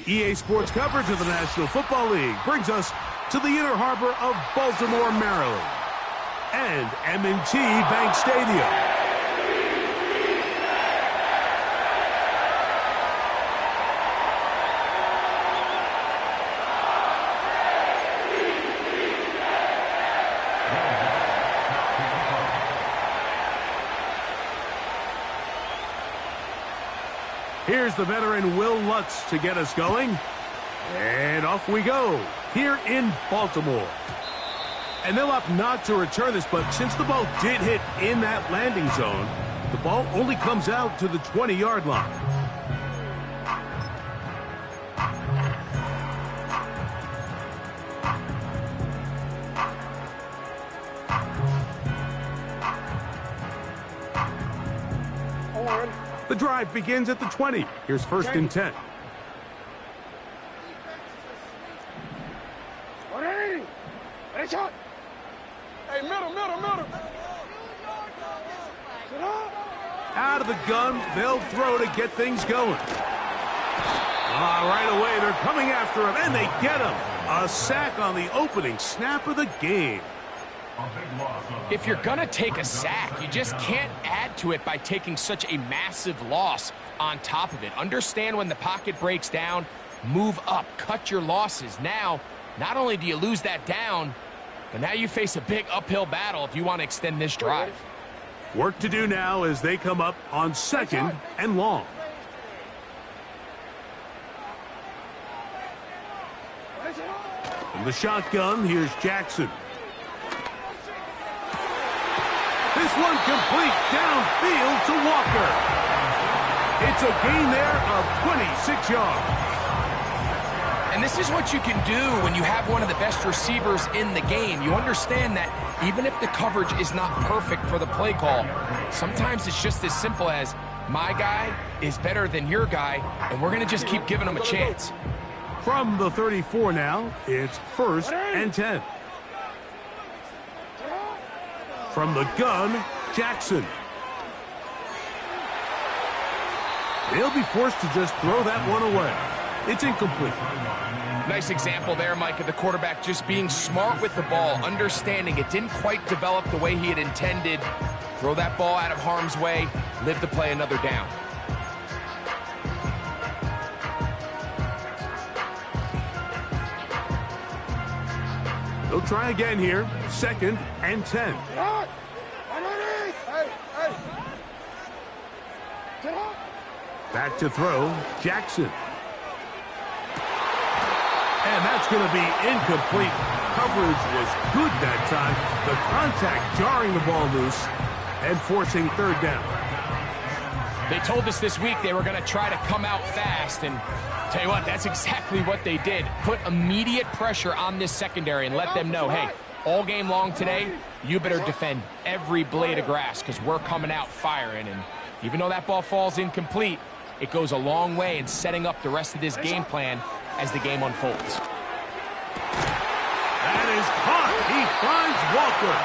EA Sports coverage of the National Football League brings us to the inner harbor of Baltimore, Maryland, and M&T Bank Stadium. Here's the veteran Will Lutz to get us going. And off we go here in Baltimore. And they'll opt not to return this, but since the ball did hit in that landing zone, the ball only comes out to the 20-yard line. The drive begins at the 20. Here's first and 10. Hey, middle. Out of the gun, they'll throw to get things going. Right away, they're coming after him, and they get him. A sack on the opening snap of the game. If you're going to take a sack, you just can't add to it by taking such a massive loss on top of it. Understand when the pocket breaks down, move up, cut your losses. Now, not only do you lose that down, but now you face a big uphill battle if you want to extend this drive. Work to do now as they come up on second and long. From the shotgun, here's Jackson. This one complete downfield to Walker. It's a gain there of 26 yards. And this is what you can do when you have one of the best receivers in the game. You understand that even if the coverage is not perfect for the play call, sometimes it's just as simple as my guy is better than your guy, and we're going to just keep giving him a chance. From the 34 now, it's first and 10. From the gun, Jackson. They'll be forced to just throw that one away. It's incomplete. Nice example there, Mike, of the quarterback just being smart with the ball, understanding it didn't quite develop the way he had intended. Throw that ball out of harm's way, live to play another down. They'll try again here, second and 10. Back to throw, Jackson. And that's going to be incomplete. Coverage was good that time. The contact jarring the ball loose and forcing third down. They told us this week they were going to try to come out fast, and tell you what, that's exactly what they did. Put immediate pressure on this secondary and let them know, hey, all game long today, you better defend every blade of grass because we're coming out firing. And even though that ball falls incomplete, it goes a long way in setting up the rest of this game plan as the game unfolds. That is caught. He finds Walker.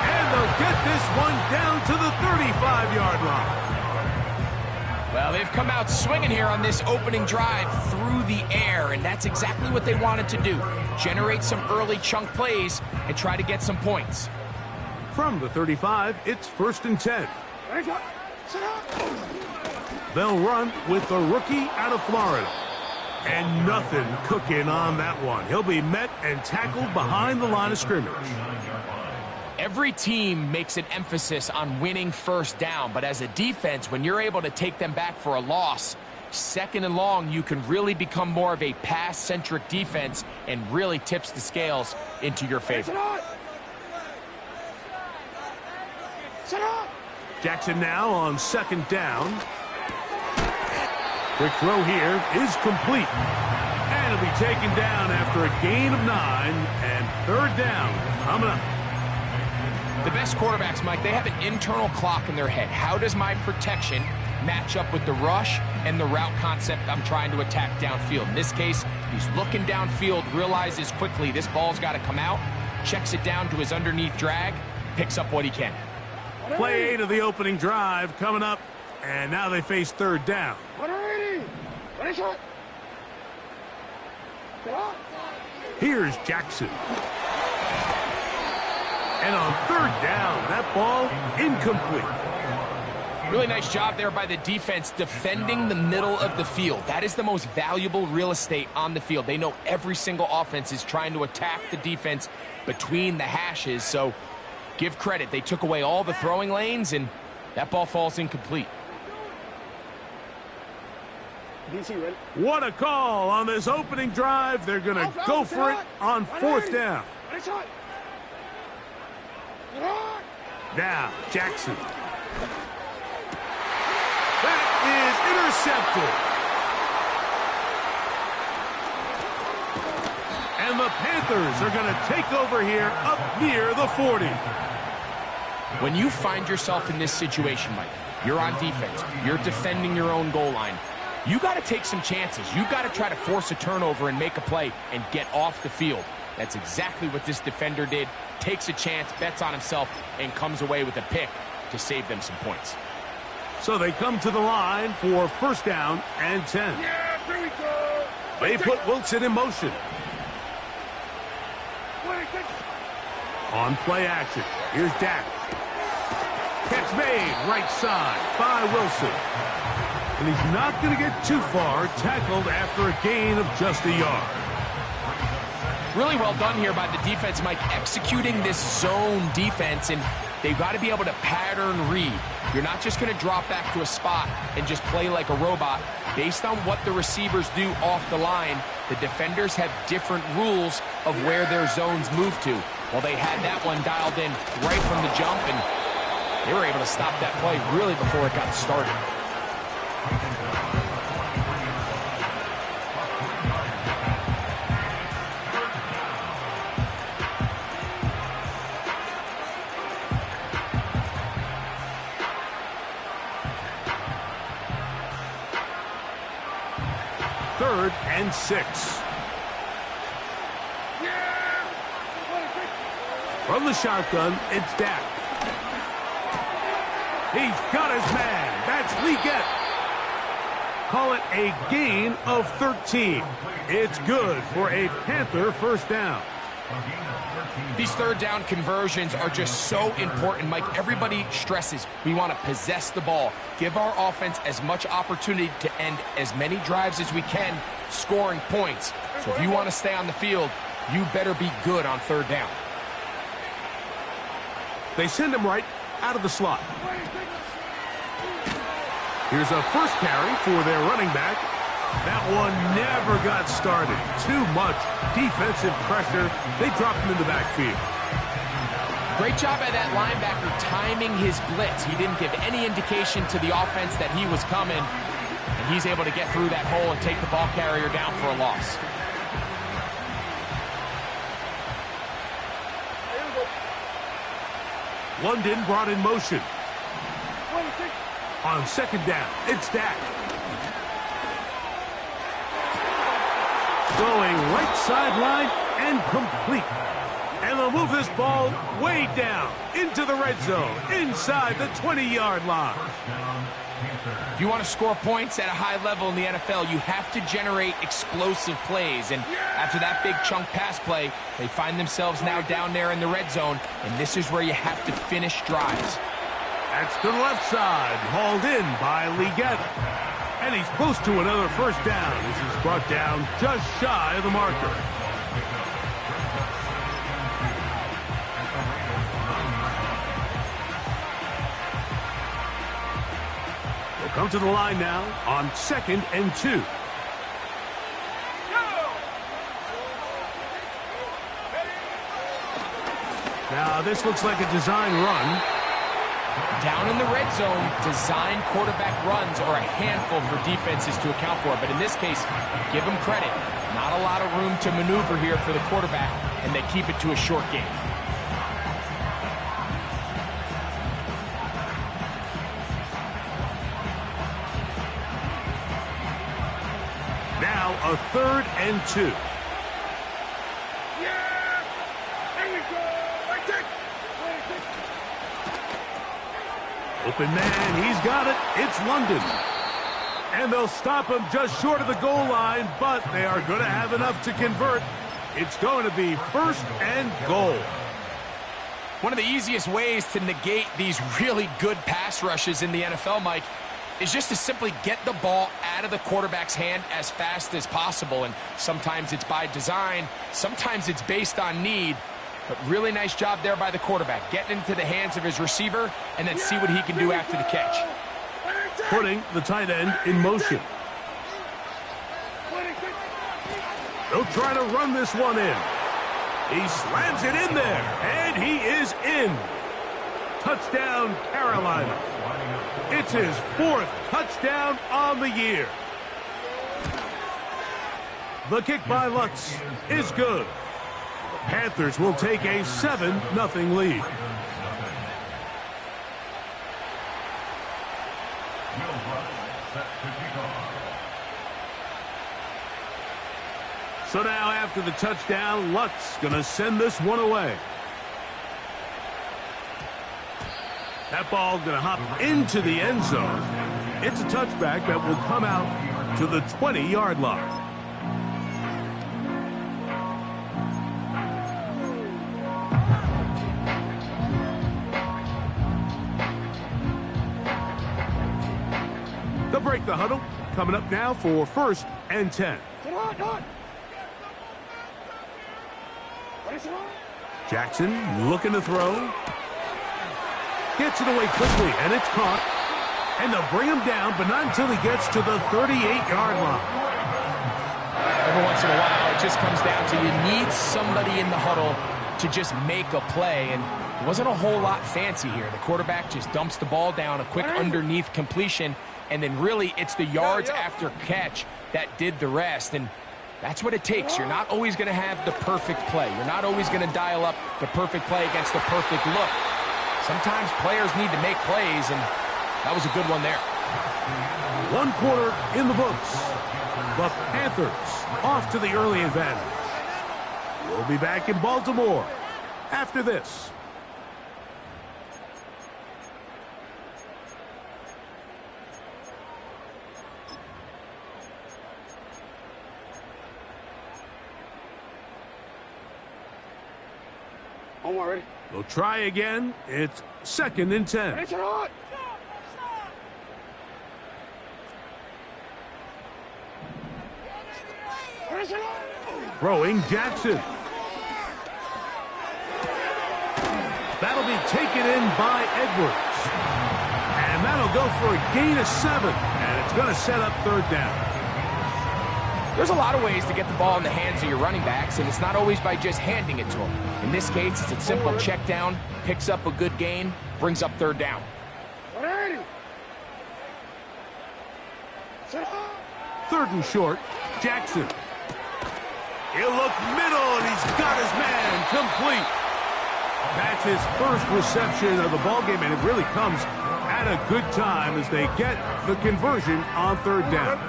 And they'll get this one down to the 35-yard line. Well, they've come out swinging here on this opening drive through the air, and that's exactly what they wanted to do. Generate some early chunk plays and try to get some points. From the 35, it's first and 10. They'll run with the rookie out of Florida. And nothing cooking on that one. He'll be met and tackled behind the line of scrimmage. Every team makes an emphasis on winning first down, but as a defense, when you're able to take them back for a loss, second and long, you can really become more of a pass-centric defense and really tips the scales into your favor. Jackson now on second down. Quick throw here is complete. And it'll be taken down after a gain of 9 and third down coming up. The best quarterbacks, Mike, they have an internal clock in their head. How does my protection match up with the rush and the route concept I'm trying to attack downfield? In this case, he's looking downfield, realizes quickly this ball's got to come out, checks it down to his underneath drag, picks up what he can. Play 8 of the opening drive coming up, and now they face third down. Here's Jackson. And on third down, that ball incomplete. Really nice job there by the defense defending the middle of the field. That is the most valuable real estate on the field. They know every single offense is trying to attack the defense between the hashes, so give credit. They took away all the throwing lanes, and that ball falls incomplete. What a call on this opening drive. They're going to go for it on fourth down. Now, Jackson. That is intercepted. And the Panthers are going to take over here up near the 40. When you find yourself in this situation, Mike, you're on defense, you're defending your own goal line, you got to take some chances. You got to try to force a turnover and make a play and get off the field. That's exactly what this defender did. Takes a chance, bets on himself, and comes away with a pick to save them some points. So they come to the line for first down and 10. Yeah, here we go. They put Wilson in motion. On play action, here's Dak. Catch made, right side by Wilson. And he's not going to get too far, tackled after a gain of just a yard. Really well done here by the defense, Mike, executing this zone defense, and they've got to be able to pattern read. You're not just going to drop back to a spot and just play like a robot. Based on what the receivers do off the line, the defenders have different rules of where their zones move to. Well, they had that one dialed in right from the jump, and they were able to stop that play really before it got started. Third and 6. From the shotgun, it's Dak. He's got his man. That's Leggett. Call it a gain of 13. It's good for a Panther first down. These third down conversions are just so important, Mike. Everybody stresses we want to possess the ball, give our offense as much opportunity to end as many drives as we can, scoring points. So if you want to stay on the field, you better be good on third down. They send him right out of the slot. Here's a first carry for their running back. That one never got started. Too much defensive pressure. They dropped him in the backfield. Great job by that linebacker timing his blitz. He didn't give any indication to the offense that he was coming, and he's able to get through that hole and take the ball carrier down for a loss. London brought in motion. On second down, it's Dak. Going right sideline and complete. And they'll move this ball way down into the red zone, inside the 20-yard line. If you want to score points at a high level in the NFL, you have to generate explosive plays. And after that big chunk pass play, they find themselves now down there in the red zone, and this is where you have to finish drives. That's to the left side, hauled in by Leggett. And he's close to another first down. This is brought down just shy of the marker. They'll come to the line now on 2nd and 2. Now this looks like a design run. Down in the red zone, design quarterback runs are a handful for defenses to account for. But in this case, give them credit. Not a lot of room to maneuver here for the quarterback, and they keep it to a short game. Now a 3rd and 2. Open man, he's got it. It's London. And they'll stop him just short of the goal line, but they are going to have enough to convert. It's going to be 1st and goal. One of the easiest ways to negate these really good pass rushes in the NFL, Mike, is just to simply get the ball out of the quarterback's hand as fast as possible. And sometimes it's by design, sometimes it's based on need. But really nice job there by the quarterback, getting into the hands of his receiver, and then see what he can do after the catch. Putting the tight end in motion. They'll try to run this one in. He slams it in there, and he is in. Touchdown, Carolina. It's his 4th touchdown on the year. The kick by Lutz is good. Panthers will take a 7-0 lead. So now after the touchdown, Lutz going to send this one away. That ball going to hop into the end zone. It's a touchback that will come out to the 20-yard line. They'll break the huddle. Coming up now for 1st and 10. Jackson looking to throw. Gets it away quickly, and it's caught. And they'll bring him down, but not until he gets to the 38-yard line. Every once in a while, it just comes down to you need somebody in the huddle to just make a play. And it wasn't a whole lot fancy here. The quarterback just dumps the ball down, a quick underneath completion. And then really it's the yards after catch that did the rest. And that's what it takes. You're not always going to have the perfect play. You're not always going to dial up the perfect play against the perfect look. Sometimes players need to make plays, and that was a good one there. 1 quarter in the books. The Panthers off to the early advantage. We'll be back in Baltimore after this. Omar, ready? They'll try again. It's 2nd and 10. Throwing Jackson. That'll be taken in by Edwards. And that'll go for a gain of 7. And it's going to set up 3rd down. There's a lot of ways to get the ball in the hands of your running backs, and it's not always by just handing it to them. In this case, it's a simple check down, picks up a good gain, brings up 3rd down. 3rd and short, Jackson. He'll look middle, and he's got his man complete. That's his 1st reception of the ballgame, and it really comes at a good time as they get the conversion on 3rd down.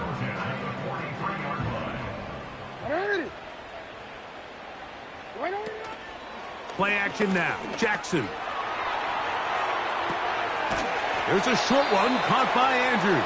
Play action now. Jackson. There's a short one caught by Andrews.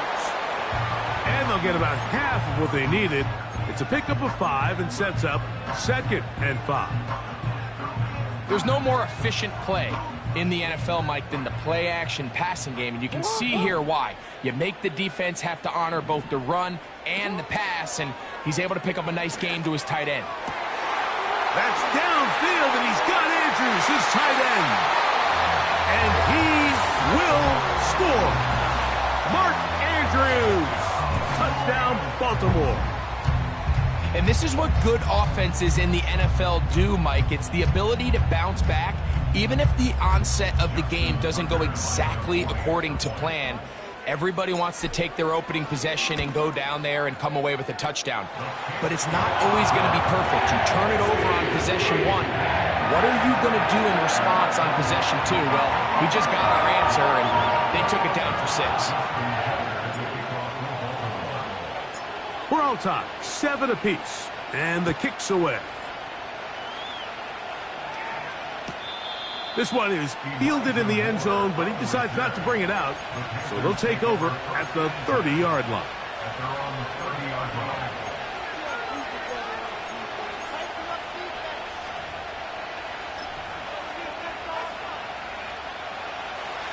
And they'll get about half of what they needed. It's a pickup of 5 and sets up 2nd and 5. There's no more efficient play in the NFL, Mike, than the play-action passing game, and you can see here why. You make the defense have to honor both the run and the pass, and he's able to pick up a nice gain to his tight end. That's downfield, and he's got Andrews, his tight end. And he will score. Mark Andrews, touchdown, Baltimore. And this is what good offenses in the NFL do, Mike. It's the ability to bounce back, even if the onset of the game doesn't go exactly according to plan. Everybody wants to take their opening possession and go down there and come away with a touchdown. But it's not always going to be perfect. You turn it over on possession 1. What are you going to do in response on possession 2? Well, we just got our answer, and they took it down for 6. We're all tied, 7 apiece, and the kick's away. This one is fielded in the end zone, but he decides not to bring it out, so they'll take over at the 30-yard line.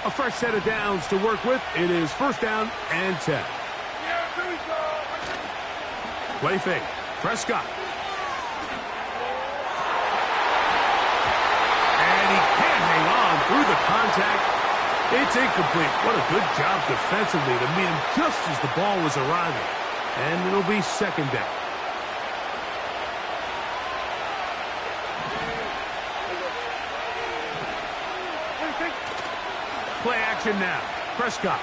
A fresh set of downs to work with. It is first down and 10. Play fake. Prescott. And he can't hang on through the contact. It's incomplete. What a good job defensively to meet him just as the ball was arriving. And it'll be second down. Play action now. Prescott.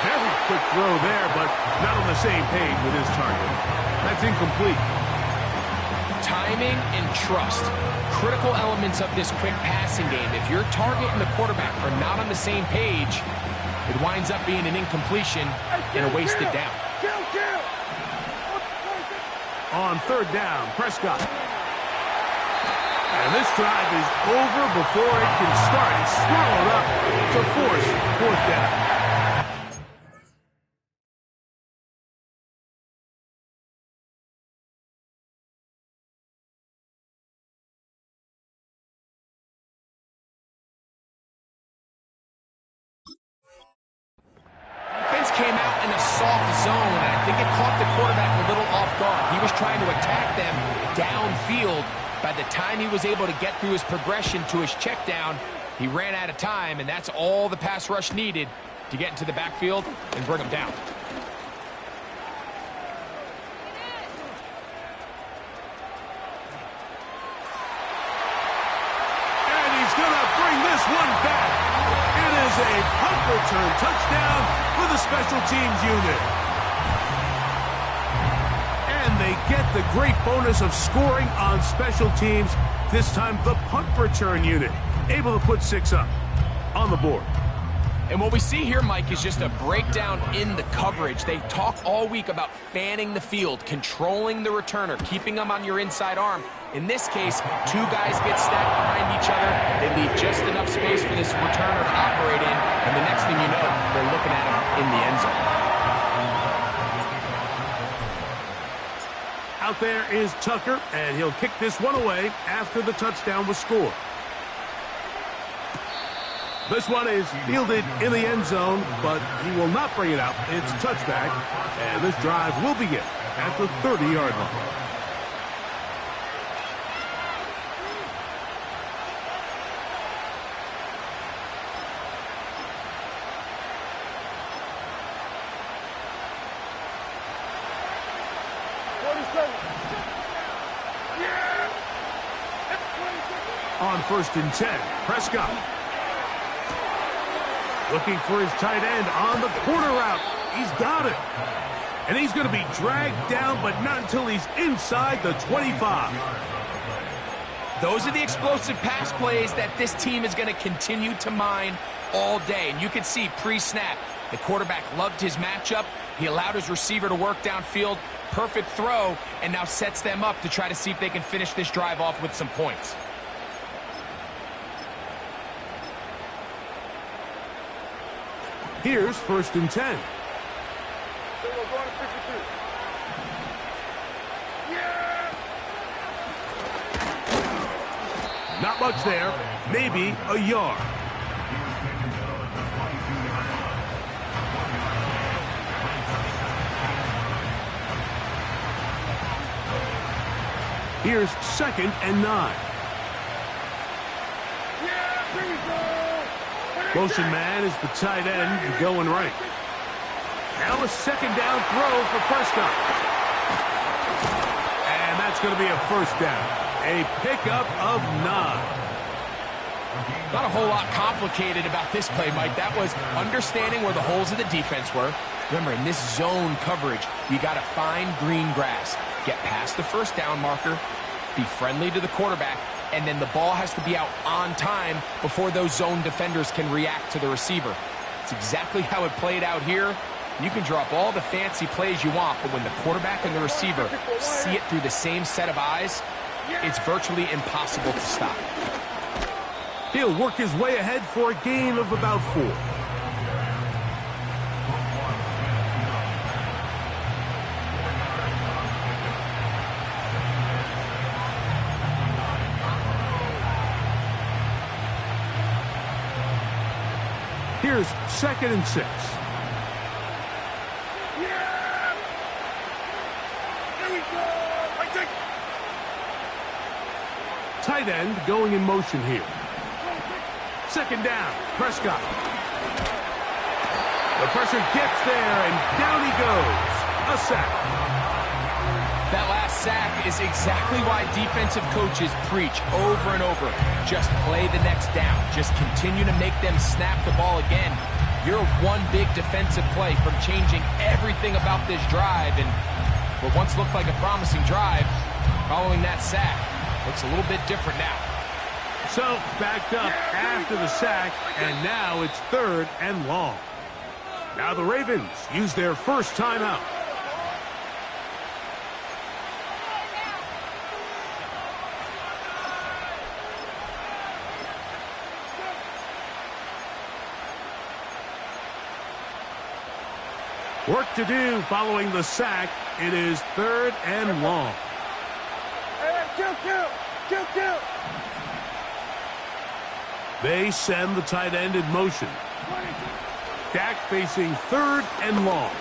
Very quick throw there, but not on the same page with his target. That's incomplete. Timing and trust. Critical elements of this quick passing game. If your target and the quarterback are not on the same page, it winds up being an incompletion and a wasted down. On third down, Prescott. And this drive is over before it can start. It's swallowed up to force fourth down. Came out in a soft zone, and I think it caught the quarterback a little off guard. He was trying to attack them downfield. By the time he was able to get through his progression to his check down, he ran out of time, and that's all the pass rush needed to get into the backfield and bring him down. And he's going to bring this one back. It is a punt return touchdown for the special teams unit. And they get the great bonus of scoring on special teams. This time the punt return unit able to put 6 up on the board. And what we see here, Mike, is just a breakdown in the coverage. They talk all week about fanning the field, controlling the returner, keeping them on your inside arm. In this case, 2 guys get stacked behind each other. They leave just enough space for this returner to operate in, and the next thing you know, they're looking at him in the end zone. Out there is Tucker, and he'll kick this one away after the touchdown was scored. This one is fielded in the end zone, but he will not bring it out. It's touchback, and this drive will begin at the 30-yard line. On first and 10, Prescott. Looking for his tight end on the corner route. He's got it. And he's going to be dragged down, but not until he's inside the 25. Those are the explosive pass plays that this team is going to continue to mine all day. And you can see pre-snap, the quarterback loved his matchup. He allowed his receiver to work downfield. Perfect throw, and now sets them up to try to see if they can finish this drive off with some points. Here's first and 10. Not much there. Maybe a yard. Here's 2nd and 9. Motion man is the tight end going right. Now a 2nd down throw for Prescott. And that's going to be a 1st down. A pickup of 9. Not a whole lot complicated about this play, Mike. That was understanding where the holes of the defense were. Remember, in this zone coverage, you got to find green grass. Get past the 1st down marker, be friendly to the quarterback, and then the ball has to be out on time before those zone defenders can react to the receiver. It's exactly how it played out here. You can draw up all the fancy plays you want, but when the quarterback and the receiver see it through the same set of eyes, it's virtually impossible to stop. He'll work his way ahead for a gain of about 4. Here's 2nd and 6. Tight end going in motion here. 2nd down, Prescott. The pressure gets there, and down he goes. A sack. That last sack is exactly why defensive coaches preach over and over. Just play the next down. Just continue to make them snap the ball again. You're one big defensive play from changing everything about this drive, and what once looked like a promising drive, following that sack, looks a little bit different now. So, backed up after the sack, and now it's 3rd and long. Now the Ravens use their 1st timeout. Work to do following the sack. It is 3rd and long. Kill. They send the tight end in motion. Dak facing 3rd and long.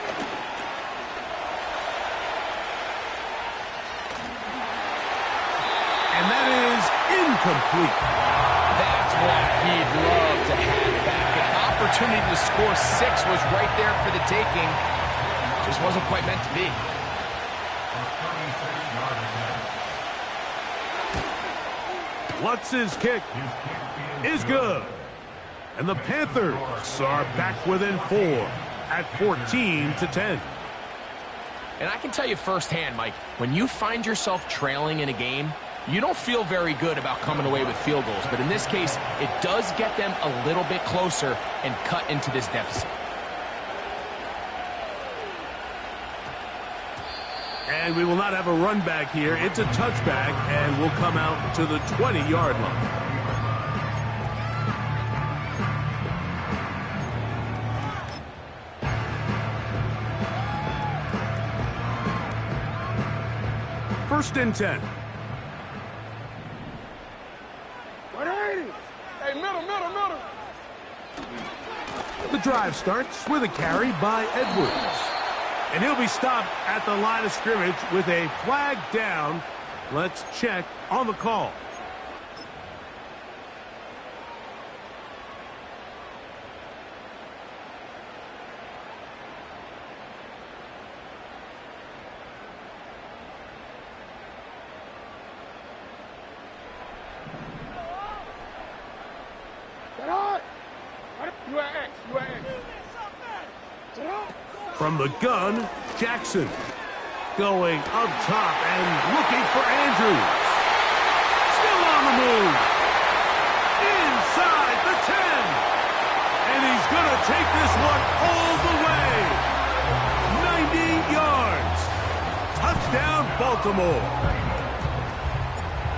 And that is incomplete. That's what he'd love to have back. An opportunity to score 6 was right there for the taking. Just wasn't quite meant to be. Lutz's kick is good. And the Panthers are back within 4 at 14-10. And I can tell you firsthand, Mike, when you find yourself trailing in a game, you don't feel very good about coming away with field goals. But in this case, it does get them a little bit closer and cut into this deficit. And we will not have a run back here. It's a touchback, and we'll come out to the 20-yard line. First and 10. 180. Hey, middle. The drive starts with a carry by Edwards. And he'll be stopped at the line of scrimmage with a flag down. Let's check on the call. From the gun, Jackson going up top and looking for Andrews. Still on the move. Inside the 10. And he's going to take this one all the way. 90 yards. Touchdown, Baltimore.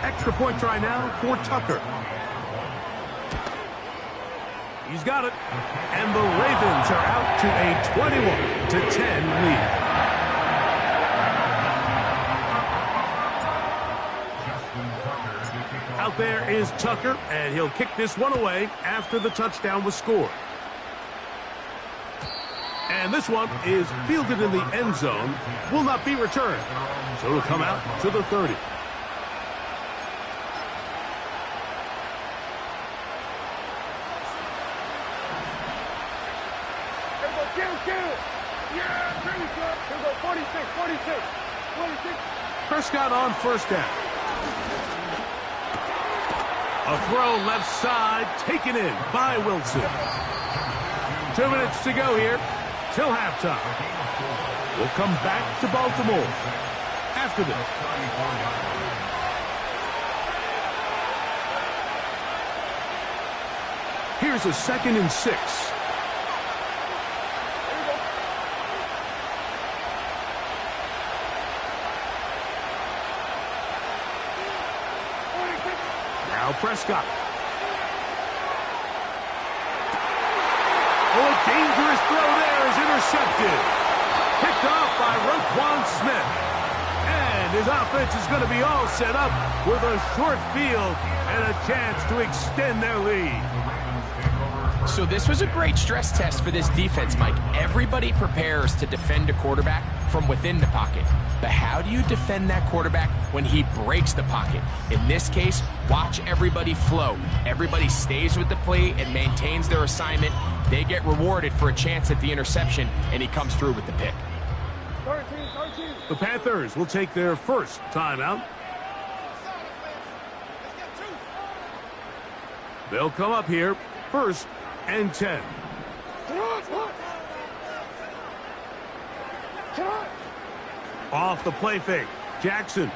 Extra point try now for Tucker. He's got it. And the Ravens are out to a 21-10 lead. Out Out there is Tucker, and he'll kick this one away after the touchdown was scored. And this one is fielded in the end zone, will not be returned. So it'll come out to the 30. Yeah, there you go. Here we go, 46. Prescott on first down. A throw left side, taken in by Wilson. 2 minutes to go here till halftime. We'll come back to Baltimore after this. Here's a 2nd and 6. Now Prescott. Oh, a dangerous throw there is intercepted. Picked off by Roquan Smith. And his offense is going to be all set up with a short field and a chance to extend their lead. So this was a great stress test for this defense, Mike. Everybody prepares to defend a quarterback from within the pocket. But how do you defend that quarterback when he breaks the pocket? In this case, watch everybody flow. Everybody stays with the play and maintains their assignment. They get rewarded for a chance at the interception, and he comes through with the pick. 13. The Panthers will take their first timeout. They'll come up here, 1st and 10. Off the play fake, Jackson.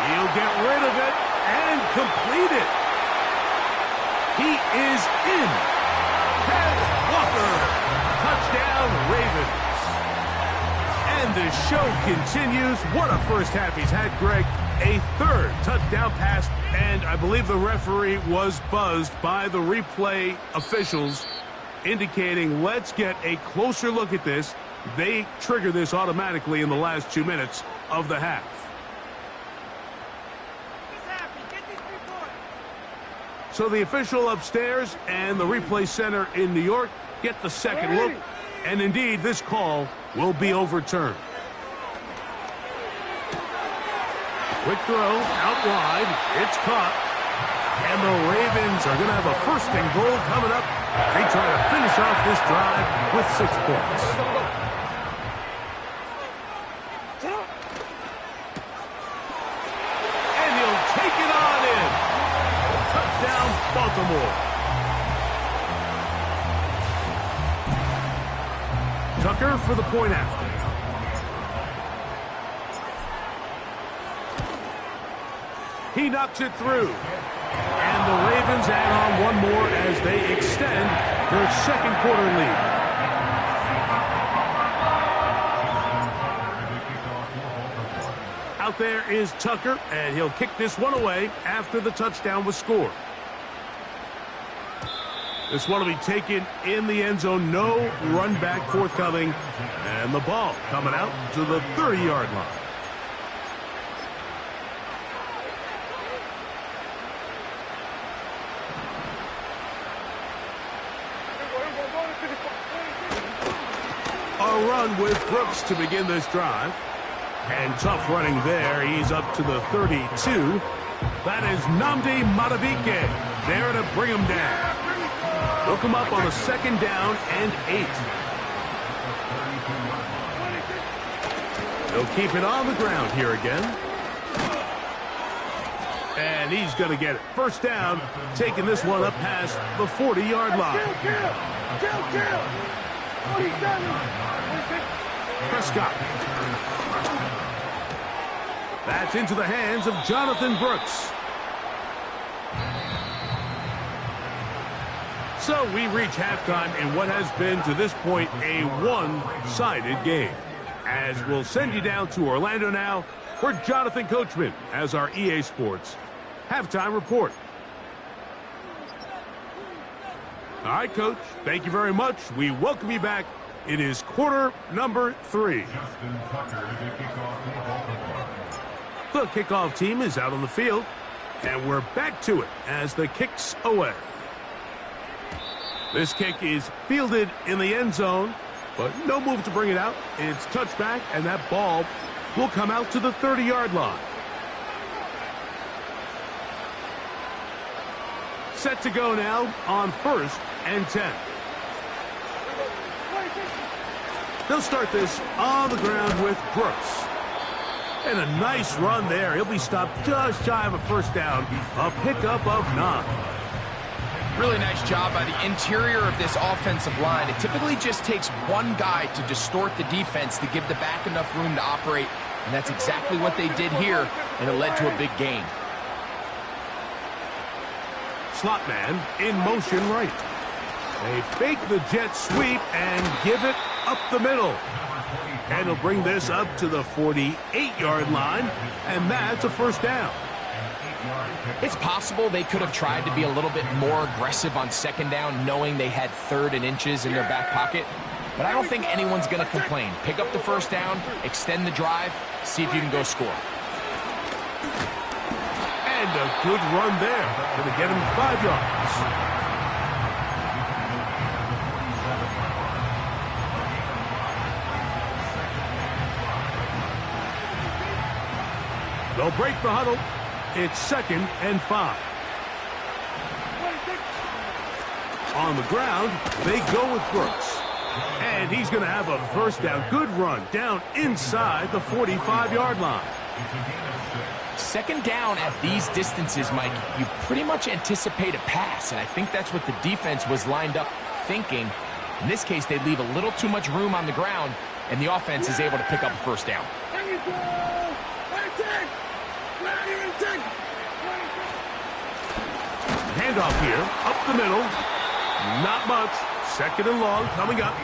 He'll get rid of it and complete it. He is in. Ted Walker. Touchdown, Ravens. And the show continues. What a first half he's had, Greg. A 3rd touchdown pass, and I believe the referee was buzzed by the replay officials, indicating let's get a closer look at this. They trigger this automatically in the last 2 minutes of the half. So the official upstairs and the replay center in New York get the second look, and indeed this call will be overturned. Quick throw out wide. It's caught. And the Ravens are going to have a 1st and goal coming up. They try to finish off this drive with 6 points. And he'll take it on in. Touchdown, Baltimore. Tucker for the point after. He knocks it through. And the Ravens add on one more as they extend their 2nd quarter lead. Out there is Tucker, and he'll kick this one away after the touchdown was scored. This one will be taken in the end zone. No run back forthcoming. And the ball coming out to the 30-yard line. A run with Brooks to begin this drive. And tough running there. He's up to the 32. That is Nnamdi Madubuike there to bring him down. They'll come up on a 2nd down and 8. They'll keep it on the ground here again. And he's going to get it. 1st down, taking this one up past the 40-yard line. Kill. Prescott. That's into the hands of Jonathan Brooks. So we reach halftime in what has been to this point a one-sided game. As we'll send you down to Orlando now for Jonathan Coachman as our EA Sports halftime report. All right, Coach, thank you very much. We welcome you back. It is quarter number 3. The kickoff team is out on the field, and we're back to it as the kick's away. This kick is fielded in the end zone, but no move to bring it out. It's touchback, and that ball will come out to the 30-yard line. Set to go now on 1st and 10. They'll start this on the ground with Brooks. And a nice run there. He'll be stopped just shy of a first down. A pickup of 9. Really nice job by the interior of this offensive line. It typically just takes one guy to distort the defense to give the back enough room to operate. And that's exactly what they did here, and it led to a big gain. Slot man in motion right. They fake the jet sweep and give it up the middle. And he'll bring this up to the 48-yard line, and that's a first down. It's possible they could have tried to be a little bit more aggressive on second down, knowing they had 3rd and inches in their back pocket. But I don't think anyone's going to complain. Pick up the first down, extend the drive, see if you can go score. And a good run there. Going to get him 5 yards. They'll break the huddle. It's 2nd and 5. On the ground, they go with Brooks. And he's going to have a first down. Good run down inside the 45-yard line. Second down at these distances, Mike, you pretty much anticipate a pass, and I think that's what the defense was lined up thinking. In this case, they leave a little too much room on the ground, and the offense is able to pick up a first down. Handoff here, up the middle. Not much. 2nd and long coming up.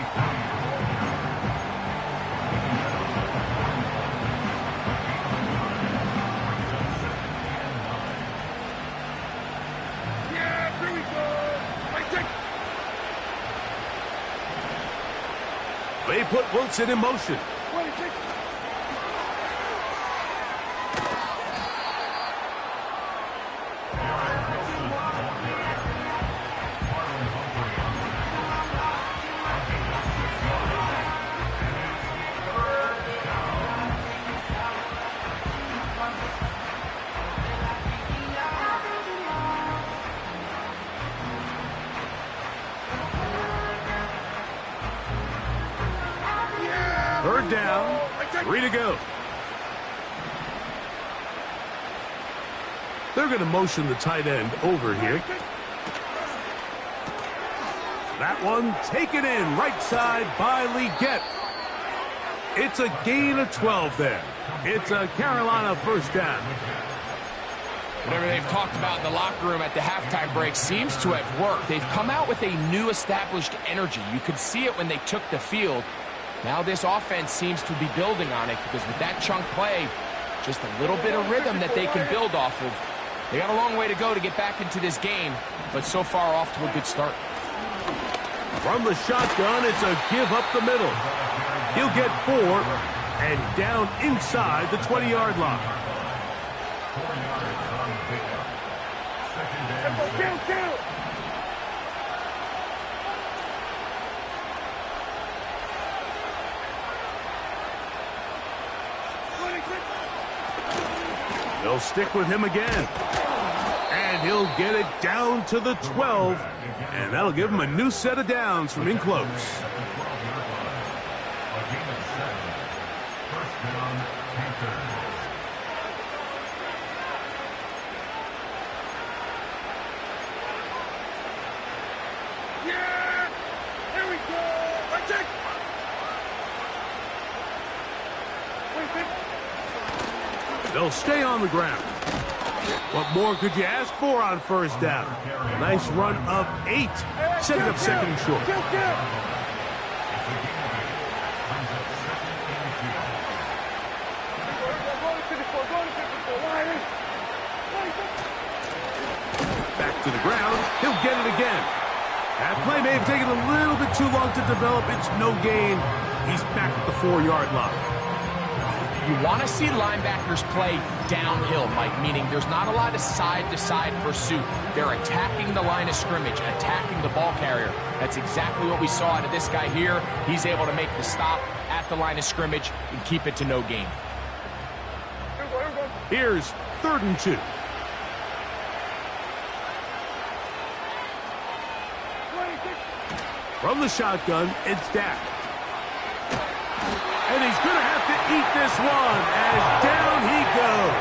Yeah, here we go. They put Wilson in motion. Third down, 3 to go. They're going to motion the tight end over here. That one taken in right side by Leggett. It's a gain of 12 there. It's a Carolina first down. Whatever they've talked about in the locker room at the halftime break seems to have worked. They've come out with a new established energy. You could see it when they took the field. Now this offense seems to be building on it because with that chunk play, just a little bit of rhythm that they can build off of. They got a long way to go to get back into this game, but so far off to a good start. From the shotgun, it's a give up the middle. He'll get 4 and down inside the 20-yard line. Kill. They'll stick with him again. And he'll get it down to the 12. And that'll give him a new set of downs from in close. Yeah! Here we go! Right check! They'll stay on the ground. What more could you ask for on first down? Nice run of 8. Setting up 2nd and short. Back to the ground. He'll get it again. That play may have taken a little bit too long to develop. It's no gain. He's back at the 4-yard line. You want to see linebackers play downhill, Mike, meaning there's not a lot of side-to-side pursuit. They're attacking the line of scrimmage, attacking the ball carrier. That's exactly what we saw out of this guy here. He's able to make the stop at the line of scrimmage and keep it to no gain. Here's 3rd and 2. From the shotgun, it's Dak. And he's going to have to eat this one as down he goes.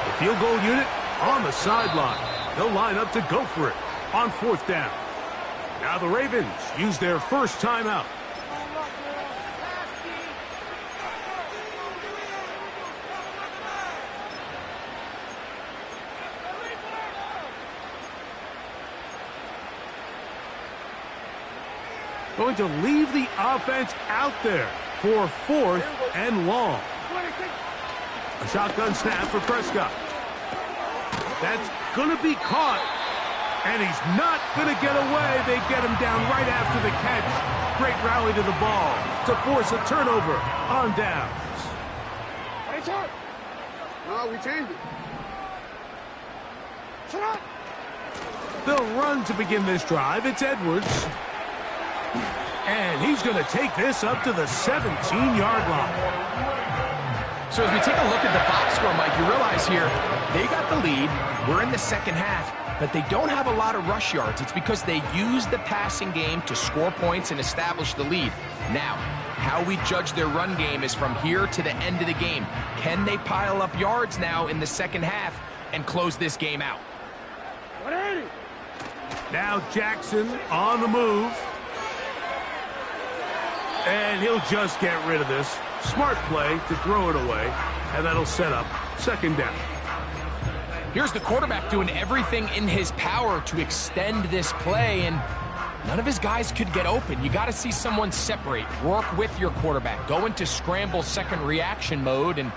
The field goal unit on the sideline. They'll line up to go for it on 4th down. Now the Ravens use their first timeout. Going to leave the offense out there for 4th and long. A shotgun snap for Prescott. That's going to be caught, and he's not going to get away. They get him down right after the catch. Great rally to the ball to force a turnover on downs. No, we changed it. They'll run to begin this drive. It's Edwards. And he's going to take this up to the 17-yard line. So as we take a look at the box score, Mike, you realize here they got the lead. We're in the second half, but they don't have a lot of rush yards. It's because they use the passing game to score points and establish the lead. Now, how we judge their run game is from here to the end of the game. Can they pile up yards now in the second half and close this game out? Now Jackson on the move. And he'll just get rid of this. Smart play to throw it away. And that'll set up 2nd down. Here's the quarterback doing everything in his power to extend this play, and none of his guys could get open. You got to see someone separate, work with your quarterback, go into scramble second reaction mode, and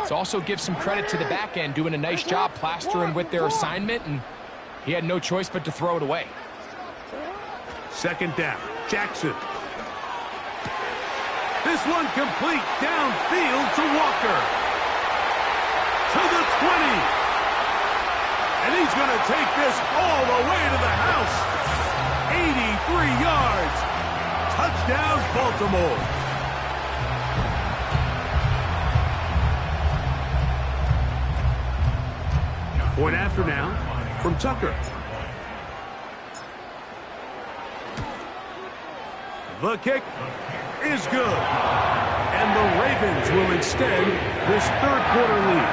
it's also give some credit to the back end doing a nice job plastering with their assignment, and he had no choice but to throw it away. 2nd down. Jackson. This one complete downfield to Walker. To the 20. And he's going to take this all the way to the house. 83 yards. Touchdown, Baltimore. Point after now from Tucker. The kick is good. And the Ravens will extend this 3rd quarter lead.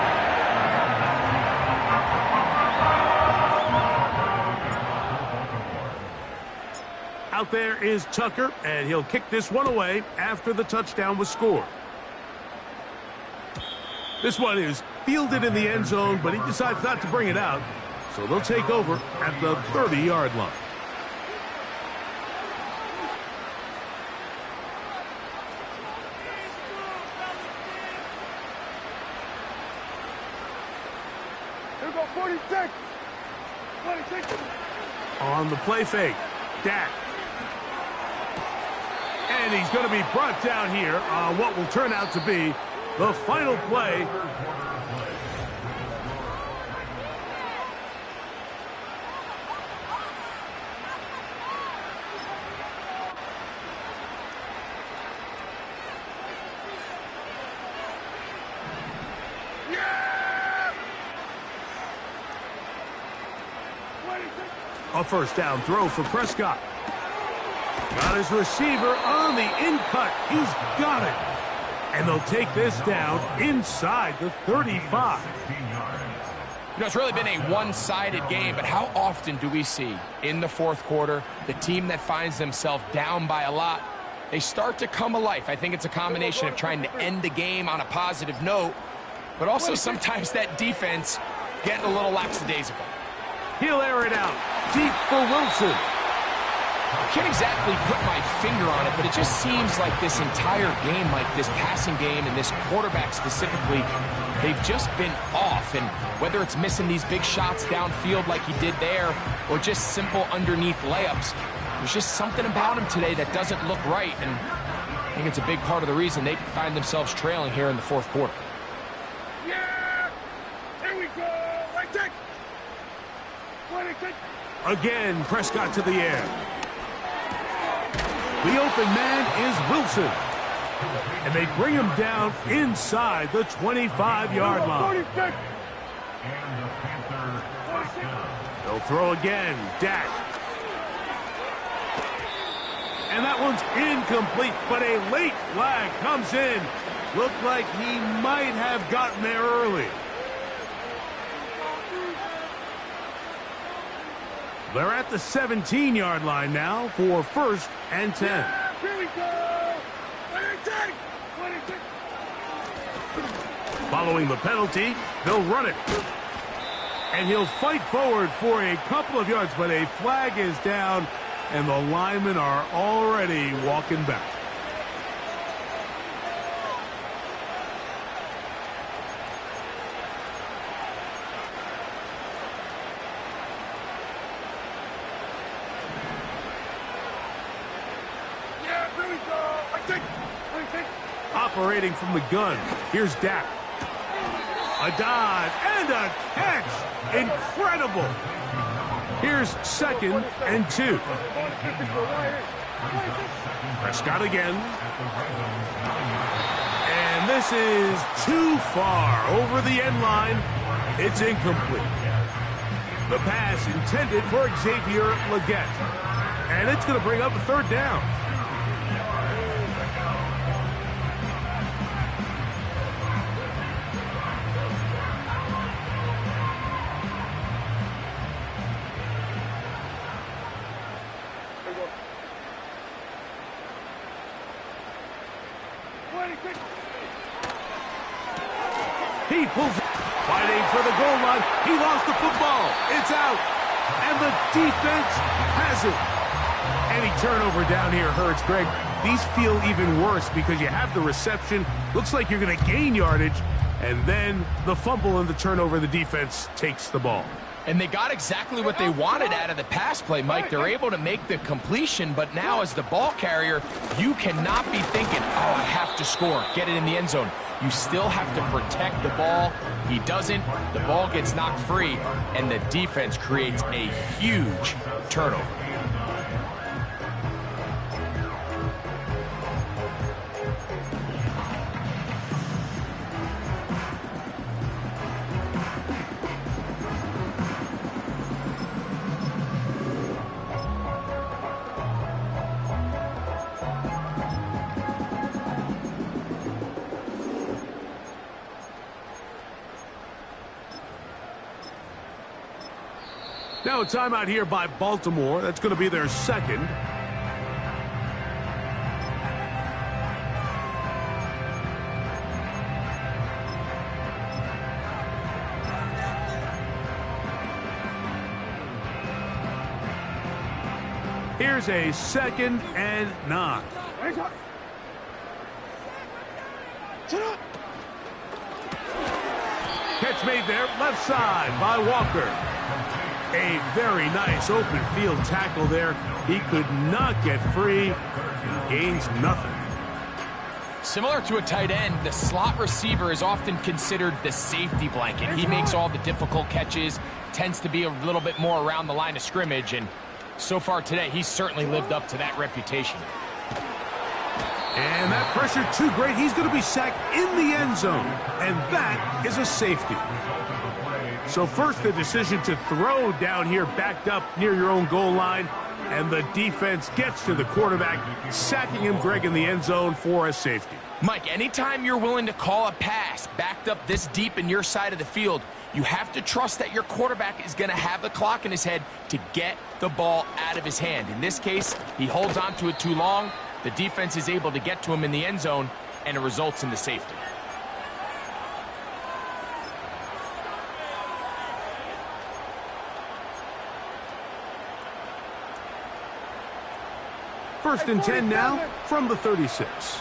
Out there is Tucker, and he'll kick this one away after the touchdown was scored. This one is fielded in the end zone, but he decides not to bring it out. So they'll take over at the 30-yard line. Here go 46. 26. On the play fake, Dak. And he's going to be brought down here on what will turn out to be the final play. A 1st down throw for Prescott. Got his receiver on the in-cut. He's got it. And they'll take this down inside the 35. You know, it's really been a one-sided game, but how often do we see in the 4th quarter the team that finds themselves down by a lot, they start to come alive? I think it's a combination of trying to end the game on a positive note, but also sometimes that defense getting a little lackadaisical. He'll air it out deep for Wilson. I can't exactly put my finger on it, but it just seems like this entire game, like this passing game and this quarterback specifically, they've just been off. And whether it's missing these big shots downfield like he did there or just simple underneath layups, there's just something about him today that doesn't look right. And think it's a big part of the reason they find themselves trailing here in the fourth quarter. Yeah! Here we go! Right take! Again, Prescott to the air. The open man is Wilson. And they bring him down inside the 25-yard line. They'll throw again. Dak. And that one's incomplete, but a late flag comes in. Looked like he might have gotten there early. They're at the 17-yard line now for 1st and 10. Yeah, here we go! Following the penalty, they'll run it. And he'll fight forward for a couple of yards, but a flag is down, and the linemen are already walking back. Operating from the gun, here's Dak. A dive and a catch. Incredible. Here's 2nd and 2. Prescott again. And this is too far over the end line. It's incomplete. The pass intended for Xavier Legette. And it's going to bring up a 3rd down. He pulls it. Fighting for the goal line. He lost the football. It's out. And the defense has it. Any turnover down here hurts, Greg. These feel even worse because you have the reception. Looks like you're going to gain yardage. And then the fumble and the turnover, the defense takes the ball. And they got exactly what they wanted out of the pass play, Mike. They're able to make the completion, but now as the ball carrier, you cannot be thinking, oh, I have to score, get it in the end zone. You still have to protect the ball. He doesn't. The ball gets knocked free, and the defense creates a huge turnover. Now a timeout here by Baltimore. That's going to be their 2nd. Here's a 2nd and 9. Catch made there, left side by Walker. A very nice open field tackle there. He could not get free and gains nothing. Similar to a tight end, the slot receiver is often considered the safety blanket. He makes all the difficult catches, tends to be a little bit more around the line of scrimmage, and so far today, he's certainly lived up to that reputation. And that pressure too great. He's going to be sacked in the end zone, and that is a safety. So first, the decision to throw down here backed up near your own goal line, and the defense gets to the quarterback, sacking him, Greg, in the end zone for a safety. Mike, anytime you're willing to call a pass backed up this deep in your side of the field, you have to trust that your quarterback is going to have the clock in his head to get the ball out of his hand. In this case, he holds on to it too long. The defense is able to get to him in the end zone, and it results in the safety. First and 10 now from the 36.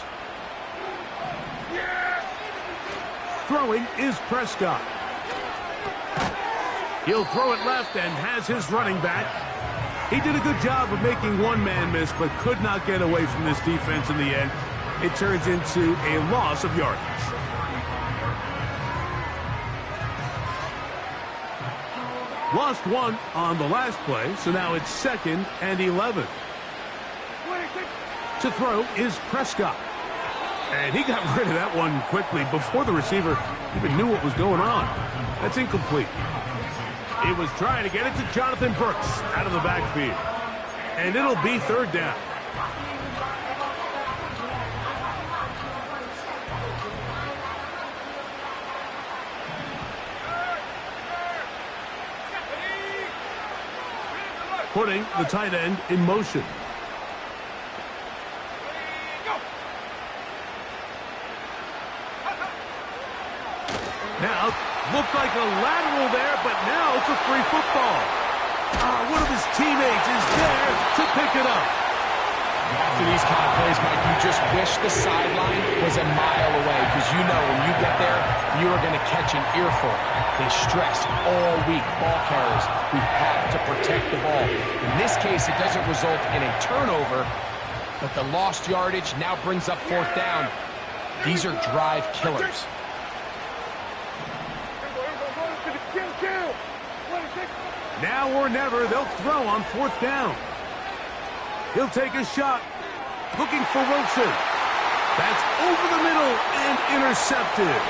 Throwing is Prescott. He'll throw it left and has his running back. He did a good job of making one man miss, but could not get away from this defense in the end. It turns into a loss of yardage. Lost one on the last play, so now it's 2nd and 11. To throw is Prescott. And he got rid of that one quickly before the receiver even knew what was going on. That's incomplete. He was trying to get it to Jonathan Brooks out of the backfield. And it'll be 3rd down. Putting the tight end in motion. Now, looked like a lateral there, but now it's a free football. One of his teammates is there to pick it up. After these kind of plays, Mike, you just wish the sideline was a mile away, because you know when you get there, you are going to catch an earful. They stress all week, ball carriers. We have to protect the ball. In this case, it doesn't result in a turnover, but the lost yardage now brings up 4th down. These are drive killers. Now or never, they'll throw on 4th down. He'll take a shot, looking for Wilson. That's over the middle and intercepted.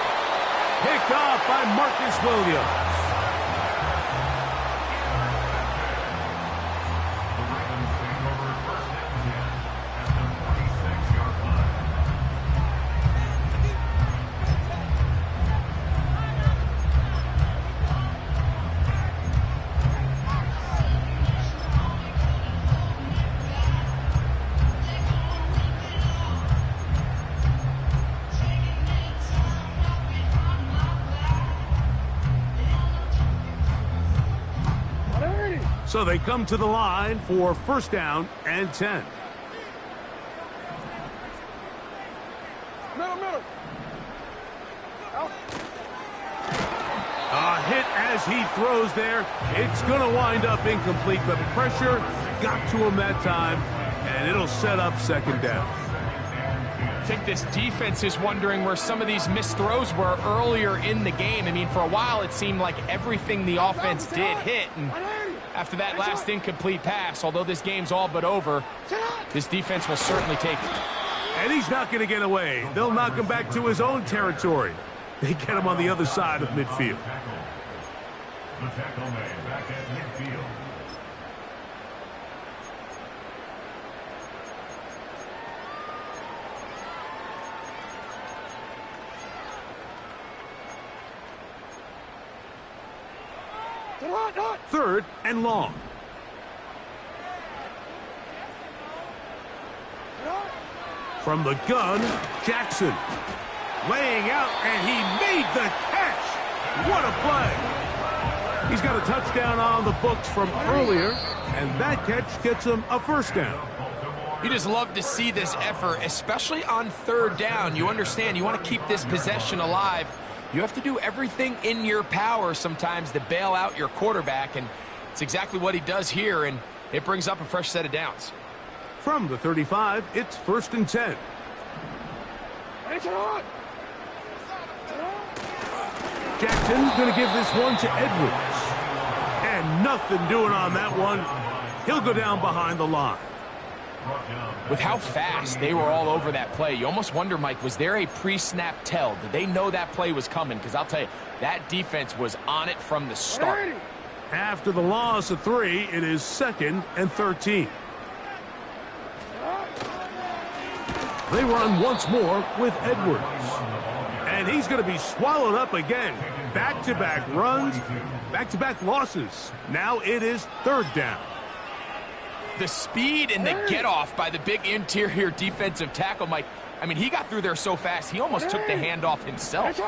Picked off by Marcus Williams. So they come to the line for 1st down and 10. Middle. A hit as he throws there. It's going to wind up incomplete, but pressure got to him that time, and it'll set up 2nd down. I think this defense is wondering where some of these missed throws were earlier in the game. I mean, for a while, it seemed like everything the offense did hit, and after that last incomplete pass, although this game's all but over, this defense will certainly take it. And he's not going to get away. They'll knock him back to his own territory. They get him on the other side of midfield. The tackle man back at midfield. Third and long. From the gun, Jackson. Laying out, and he made the catch. What a play. He's got a touchdown on the books from earlier, and that catch gets him a 1st down. You just love to see this effort, especially on 3rd down. You understand, you want to keep this possession alive. You have to do everything in your power sometimes to bail out your quarterback, and it's exactly what he does here, and it brings up a fresh set of downs. From the 35, it's 1st and 10. Jackson going to give this one to Edwards. And nothing doing on that one. He'll go down behind the line. With how fast they were all over that play, you almost wonder, Mike, was there a pre-snap tell? Did they know that play was coming? Because I'll tell you, that defense was on it from the start. After the loss of 3, it is 2nd and 13. They run once more with Edwards. And he's going to be swallowed up again. Back-to-back runs, back-to-back losses. Now it is 3rd down. The speed and the get-off by the big interior defensive tackle, Mike. I mean, he got through there so fast, he almost took the handoff himself.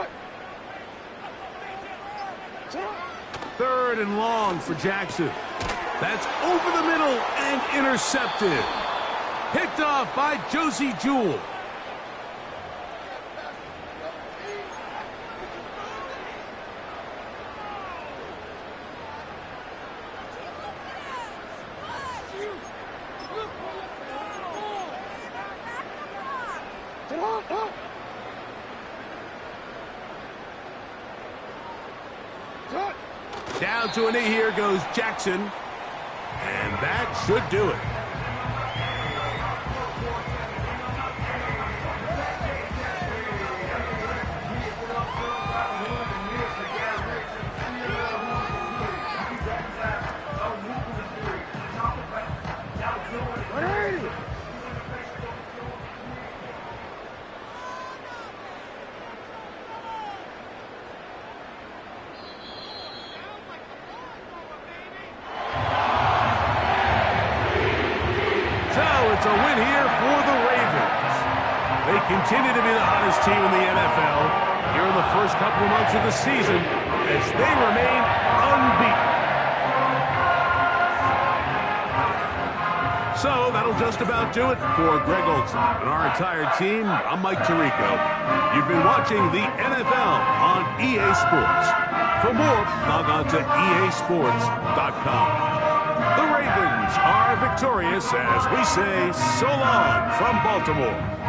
3rd and long for Jackson. That's over the middle and intercepted. Picked off by Josie Jewell. Down to a knee here goes Jackson. And that should do it. It's a win here for the Ravens. They continue to be the hottest team in the NFL here in the first couple of months of the season as they remain unbeaten. So that'll just about do it for Greg Olson and our entire team. I'm Mike Tirico. You've been watching the NFL on EA Sports. For more, log on to easports.com. The Ravens are victorious as we say so long from Baltimore.